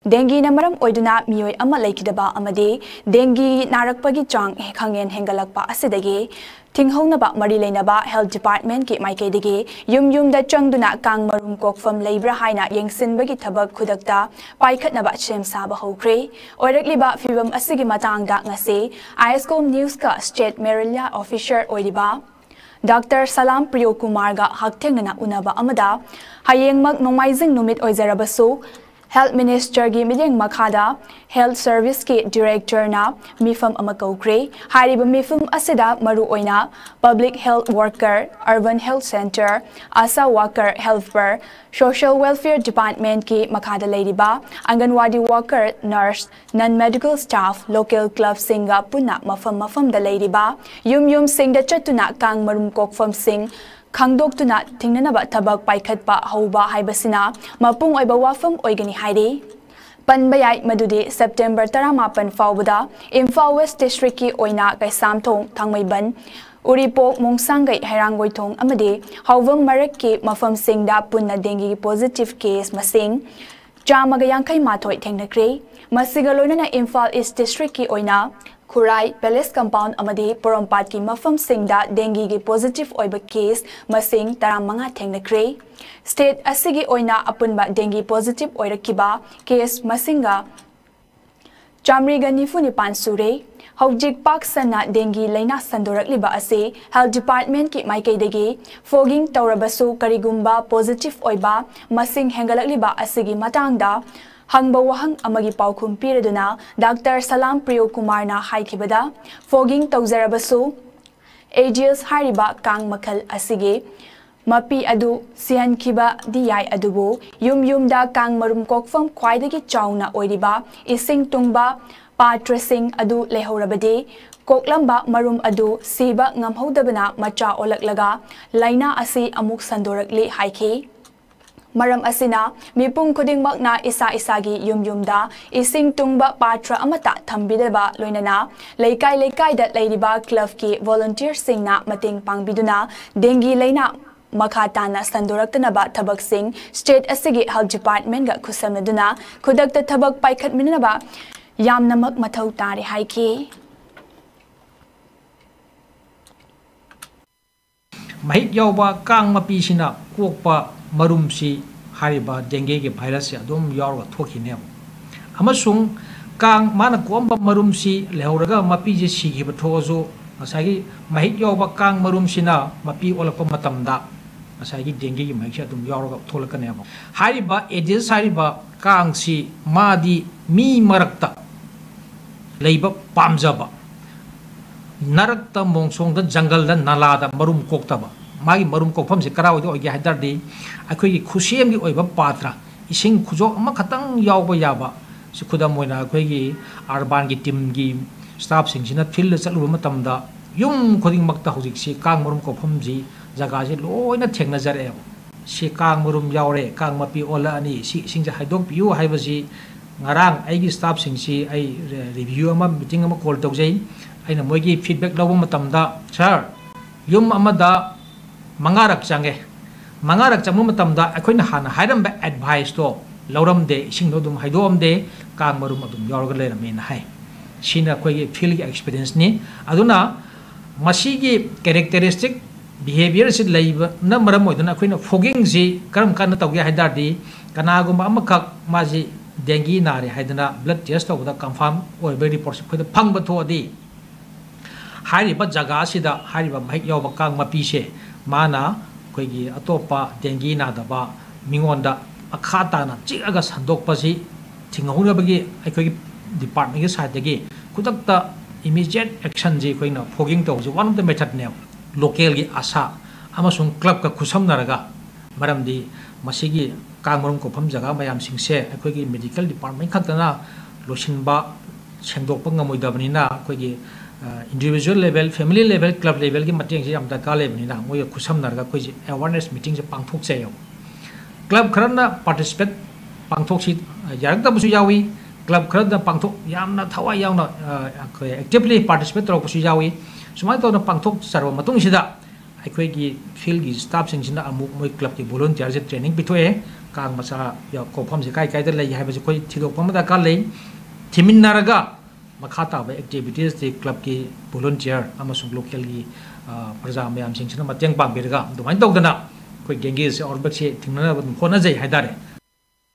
Dengue na maram oiduna MEEOI ama LEIKHIDABA amadi dengue narakpagi chang KHANGHEN HENGATLAKPA asidagi tinghongnaba mari leinaba health department ki MAIKEIDAGI yum da CHANGDUNA KAANG MARUM KOKFAM LEIBRA HAINA YENGSINBAGI THABAK KHUDAKTA PAIKHATNABA SEM SABA HOUKHRE OIRAKLIBA FIBAM asigi matangda ngasi ISCOM news ka state media officer oidiba Dr. Salam Priyo Kumar ga haktengnana unaba amada hayengmak nomaizing numit oizarabasu Health Minister gi mideng makhada Health Service ki Director na mifam amakokre hariba mifam asida maru oina Public Health Worker Urban Health Center Asa Worker Helper Social Welfare Department ki makhada leiriba Anganwadi Worker Nurse Non-Medical Staff Local Club singa puna mafam da leiriba yum singda chatuna kang marum kokfam sing KHANGDOKTUNA THINGNANABA THABAK PAIKHATPA HOUBA HAIBASINA MAPUNG OIBA WAFAM OIGANI HAIRI PANBAYAI MADUDI September 18 FAUBDA Imphal West District ki OINA KAISAMTHONG THANGMAIBAN URIPOK MONGSANGAI HAIRANGOITHONG AMADI HAUVAM MARAK ki MAFAM SINGDA PUNNA dengue positive case masing Chamaga Yankai Mathoi Thengnakre Masiga loinana Imphal East District ki OINA Khurai Palace Compound amadi Porompat ki mafam singda dengue gi positive oiba case masing taramanga thengnakre state asigi oina apunba dengue positive oirakiba case masinga chamriga nifuni pansure Haujik Paksana dengue laina sandorakliba ase health department ki MAIKEIDAGI fogging tawrabasu karigumba positive oiba masing hengalakliba asigi matangda Hangba wahang amagi paukhum piraduna Dr. Salam Priyo Kumar na haikibada fogging tawzarabasu AGS hariba kang makal asige mapi adu sihan kiba diyai adubu yum da kang marum kokfam khwaidagi chauna oiriba ising tungba patrasing adu lehorabade koklamba marum adu siba ngamhodabana macha olaklaga laina asi amuk sandorakli haiki Maram asina mipung khudingmak na isa-isagi yum-da ising tungba patra amata thambidaba loinana leikai da leiriba club ki volunteer singna mating pangbiduna dengue leina makhatana sandoraktanaba thabak sing state asigi health department ga khusamnaduna khudakta thabak paikhatminaba yamnamak mathau tare haiki Mahit yauba kang mapisina kokpa marumsi hariba dengue ke virus ya dom yaurga thokine amasung kang mana komba marumsi lehoraga mapi je sigi bathozo asagi mahit yauba kang marumsina mapi olakpa matamda asagi dengue ki mahit dum yaurga tholakane hariba edis hariba kang si madi mi marakta leiba pamjaba narakta mongsong da jungle da nala da marum koktaba magi marum kokfam se karaw do gi hadar di akhoi gi khusiem gi oiba patra ising khujok ama khatang yawba yaba si khudam moina akhoi gi urban gi team gi staff sing sina field da chalu matam da yum khoding makta hojik si kang marum kokfam ji jaga je loina thengna jare si kang marum yawre kang mapi ola ani si sing ja haidok piu haiba si ngarang ai gi staff sing si ai review ama meeting ama call tawjai aina moi gi feedback lawu matam da sir yum amada mangarak changu matamda akoina hana hairamba advice to lauram de sing no dum haidom de kang marum adum yorga lerame na hai sina koi feel experience ni aduna masigi characteristic behavior sit laiba na maram oiduna akoina fogging ji karam kan tawge haidar di kanagum amakak maji dengue nare haidana blood test to da confirm or very report khoi da phangba tho di hariba jaga sida hariba mahik yoba kang mapi se mana koigi atopa dengue na daba mingonda akhata na chiga sandok pasi thingahuna bagi aikogi department ge side ge khudakta immediate action je koina fogging to one of the method ne local gi asa amasung club ka khusam naraga maramdi masigi kangmarum ko pham jaga mayam singse aikogi medical department khatana losinba sengdokpa ngamoidabani na koigi individual level, family level, club level की मटेंग से हम दरकार ले बनी ना वो ये खुशम नरगा कोई awareness meeting से पांगथोक से यो club खरन ना participate पांगथोक सी यारक तब सुझाव हुई club खरन ना पांगथोक याम ना थवा याम ना actively participate तो सुझाव हुई सुमाय तो ना पांगथोक सर्व मतुंग सिदा अखोई की field की staff सिंग सिना अमुक मोई club की volunteer से training बिठोए कांग मचा या कोफम से काय काय द लई हाइबसे कोई थिदोकपम दा का लई थिमिन्नारगा मखाता बे एक्टिविटीज दे क्लब की वॉलंटियर अमसुंग लोकल की प्रजा मयाम सिंगसिना मतेंग पांगबिरगा दुमाइन तौदना कोई डेंगी से और बक्से थिंगना होना जाय हाइदारे